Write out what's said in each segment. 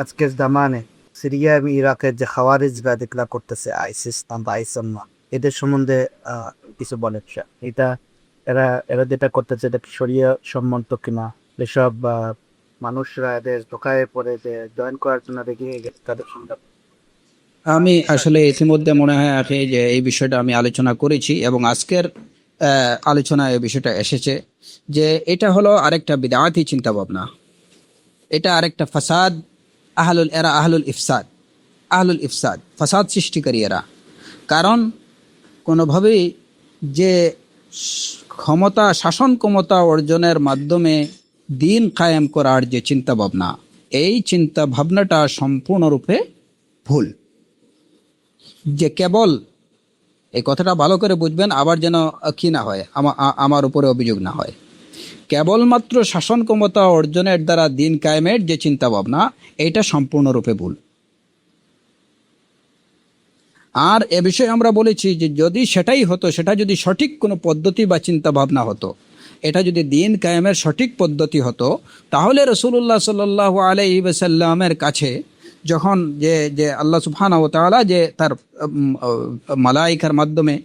আজকের জামানে সিরিয়া এবং ইরাকের যে খাওয়ারিজ বা যেগুলা করতেছে আইসিস বা আইসাম্মা, এদের সম্বন্ধে কিছু বলেন স্যার। এরা এরা যেটা করতেছে এটা কি শরিয়া সম্মত কিনা? এসব মানুষরা এদের ধোকায় পড়ে যে জয়েন করার জন্য রেগে গেছে তাদের সঙ্গে। আমি আসলে ইতিমধ্যে মনে হয় আপনি যে এই বিষয়টা আমি আলোচনা করেছি এবং আজকের আলোচনায় এই বিষয়টা এসেছে যে এটা হলো আরেকটা বিদআতি চিন্তা ভাবনা, এটা আরেকটা ফাসাদ। আহলুল ইফসাদ ফাসাদ সৃষ্টিকারী এরা। কারণ কোনোভাবেই যে শাসন ক্ষমতা অর্জনের মাধ্যমে দিন কায়েম করার যে চিন্তা ভাবনা, এই চিন্তা ভাবনাটা সম্পূর্ণরূপে ভুল। যে কেবল এই কথাটা ভালো করে বুঝবেন, আবার যেন কি না হয়, আমার উপরে অভিযোগ না হয়। কেবলমাত্র শাসন ক্ষমতা অর্জনের দ্বারা দিন কায়েমের যে চিন্তা ভাবনা, এটা সম্পূর্ণরূপে ভুল। আর এ বিষয়ে আমরা বলেছি যে যদি সেটাই হতো, সেটা যদি সঠিক কোনো পদ্ধতি বা চিন্তা ভাবনা হতো, এটা যদি দিন কায়েমের সঠিক পদ্ধতি হতো, তাহলে রসুল্লাহ সাল্লাল্লাহু আলাইহি ওয়াসাল্লামের কাছে যখন যে যে আল্লাহ সুবহানাহু ওয়া তাআলা যে তার মালাইকার মাধ্যমে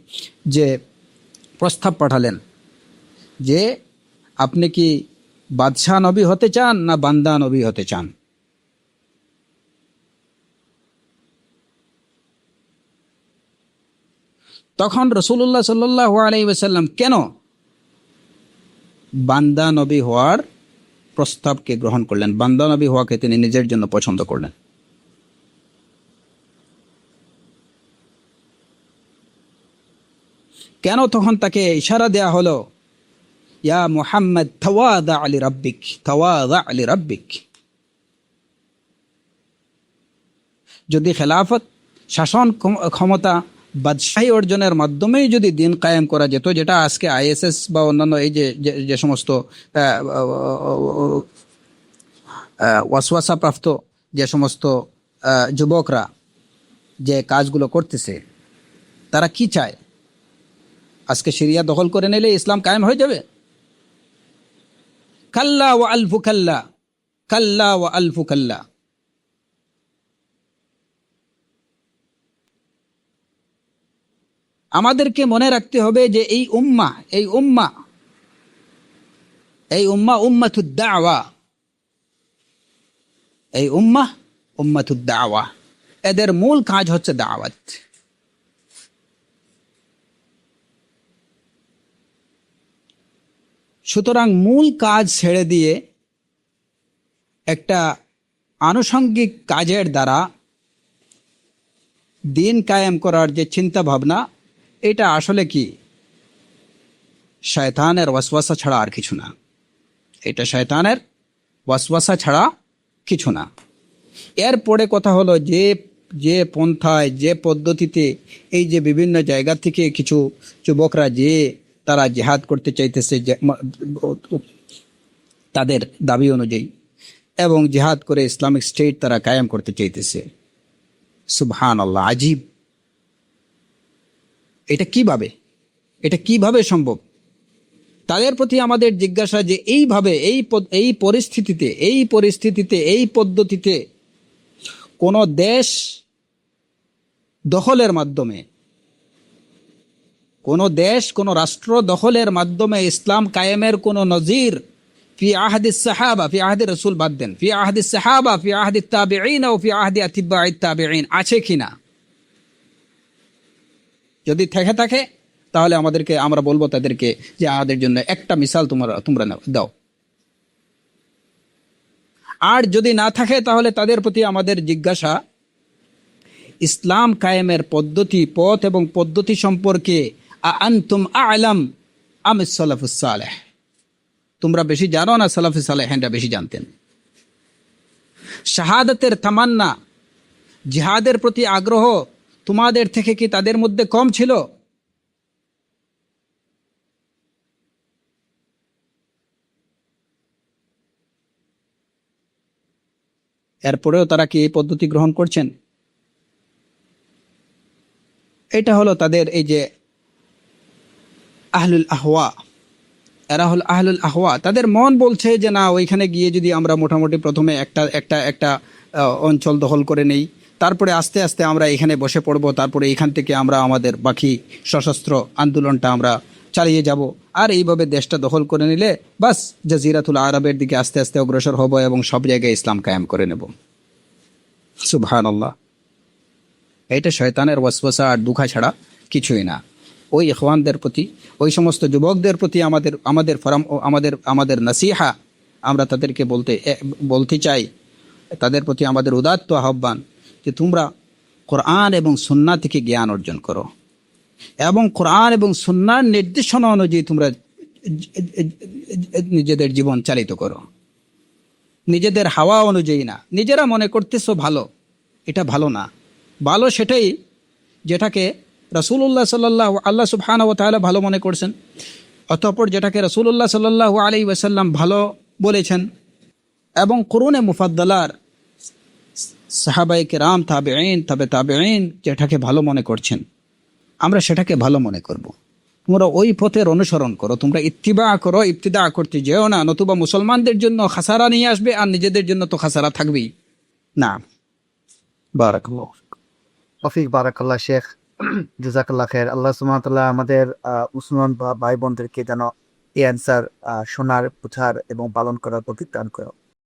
যে প্রস্তাব পাঠালেন যে আপনি কি বাদশাহ নবী হতে চান না বান্দা নবী হতে চান, তখন রসুল্লাহ সাল্লাল্লাহু আলাইহি ওয়াসাল্লাম কেন বান্দা নবী হওয়ার প্রস্তাবকে গ্রহণ করলেন, বান্দা নবী হওয়াকে তিনি নিজের জন্য পছন্দ করলেন? কেন তখন তাকে ইশারা দেয়া হলো, ইয়া মুহাম্মদ তাওয়াদা আলি রাব্বিক, তাওয়াদা আলি রাব্বিক। যদি খেলাফত শাসন ক্ষমতা বাদশাহী অর্জনের মাধ্যমেই যদি দিন কায়েম করা যেত, যেটা আজকে আইএসএস বা অন্যান্য এই যে যে সমস্ত ওয়াসওয়াসা প্রাপ্ত যে সমস্ত যুবকরা যে কাজগুলো করতেছে, তারা কি চায়? আজকে সিরিয়া দখল করে নিলে ইসলাম কায়েম হয়ে যাবে? কাল্লা ওয়া আলফু কাল্লা, কাল্লা ওয়া আলফু কাল্লা। আমাদেরকে মনে রাখতে হবে যে এই উম্মাহ উম্মাতুদ দাওয়া, এই উম্মাহ উম্মাতুদ দাওয়া, এদের মূল কাজ হচ্ছে দাওয়াত। সুতরাং মূল কাজ ছেড়ে দিয়ে একটা আনুষঙ্গিক কাজের দ্বারা দিন কায়েম করার যে চিন্তা ভাবনা, এটা আসলে কি শয়তানের ওয়াসওয়াসা ছাড়া আর কিছু না। এটা শয়তানের ওয়াসওয়াসা ছাড়া কিছু না। এরপরে কথা হলো যে যে পন্থায় যে পদ্ধতিতে এই যে বিভিন্ন জায়গা থেকে কিছু যুবকরা যে তারা জিহাদ করতে চাইতেছে তাদের দাবি অনুযায়ী, এবং জিহাদ করে ইসলামিক স্টেট তারা কায়েম করতে চাইতেছে। সুবহানাল্লাহ, আজীব! এটা কিভাবে সম্ভব? তাদের প্রতি আমাদের জিজ্ঞাসা যে এইভাবে এই পরিস্থিতিতে এই পদ্ধতিতে কোন দেশ দখলের মাধ্যমে, কোন দেশ কোন রাষ্ট্র দখলের মাধ্যমে ইসলাম কায়েমের কোন নজির ফি আহদিস সাহাবা, ফি আহদি রাসূল বাদ দেন, ফি আহদিস সাহাবা, ফি আহদিত তাবিঈন ও ফি আহদি আতিবাঈত তাবিঈন আছে কিনা? যদি থেকে থাকে তাহলে আমরা বলবো তাদেরকে যে আমাদের জন্য একটা মিসাল তোমরা দাও। আর যদি না থাকে তাহলে তাদের প্রতি আমাদের জিজ্ঞাসা, ইসলাম কায়েমের পথ এবং পদ্ধতি সম্পর্কে আনতুম আ'লাম আমিস সালাফুস সালেহ, তোমরা বেশি জানো না সালাফুস সালেহিনরা বেশি জানতেন? শাহাদাতের তামান্না, জিহাদের প্রতি আগ্রহ তোমাদের থেকে কি তাদের মধ্যে কম ছিল? এরপরেও তারা কি এই পদ্ধতি গ্রহণ করছেন? এটা হলো তাদের এই যে আহলুল আহওয়া, এরা হল আহলুল আহওয়া, তাদের মন বলছে যে না ওইখানে গিয়ে যদি আমরা মোটামুটি প্রথমে একটা অঞ্চল দখল করে নেই, তারপরে আস্তে আস্তে আমরা এখানে বসে পড়ব, তারপরে এখান থেকে আমরা আমাদের বাকি সশস্ত্র আন্দোলনটা আমরা চালিয়ে যাব, আর এইভাবে দেশটা দখল করে নিলে বাস জাজিরাতুল আরবের দিকে আস্তে আস্তে অগ্রসর হব এবং সব জায়গায় ইসলাম কায়েম করে নেব। সুবহানাল্লাহ। এটা শয়তানের ওয়াসওয়াসা আর দুঃখা ছাড়া কিছুই না। ওই ইখওয়ানদের প্রতি, ওই সমস্ত যুবকদের প্রতি আমাদের ফরাম ও আমাদের নাসিহা, আমরা তাদেরকে বলতে চাই, তাদের প্রতি আমাদের উদাত্ত আহ্বান যে তোমরা কোরআন এবং সুন্নাহ থেকে জ্ঞান অর্জন করো এবং কোরআন এবং সুন্নাহর নির্দেশনা অনুযায়ী তোমরা নিজেদের জীবন চালিত করো, নিজেদের হাওয়া অনুযায়ী না। নিজেরা মনে করতেছো ভালো, এটা ভালো না। ভালো সেটাই যেটাকে রাসূলুল্লাহ সাল্লাল্লাহু আল্লাহ সুবহানাহু ওয়া তাআলা ভালো মনে করছেন, অতঃপর যেটাকে রাসূলুল্লাহ সাল্লাল্লাহু আলাইহি ওয়াসাল্লাম ভালো বলেছেন এবং কুরুনে মুফাদ্দালার সাহাবায়ে কেরাম, তাবেঈন, তাবেঈন যেটাকে ভালো মনে করছেন, আমরা সেটাকে ভালো মনে করব। তোমরা ওই পথের অনুসরণ করো, তোমরা ইত্তিবা করো, ইবতিদা করতে যেও না, নতুবা মুসলমানদের জন্য খাসারা নিয়ে আসবে আর নিজেদের জন্য তো খাসারা থাকবেই না। বারাকাল্লাহ। তৌফিক বারাকাল্লাহ শেখ, জাযাকাল্লাহ খায়ের। আল্লাহ সুবহানাহু ওয়া তাআলা আমাদের মুসলমান ভাই বোনদেরকে যেন এই অ্যান্সার শোনার, বোঝার এবং পালন করার তৌফিক দান করো।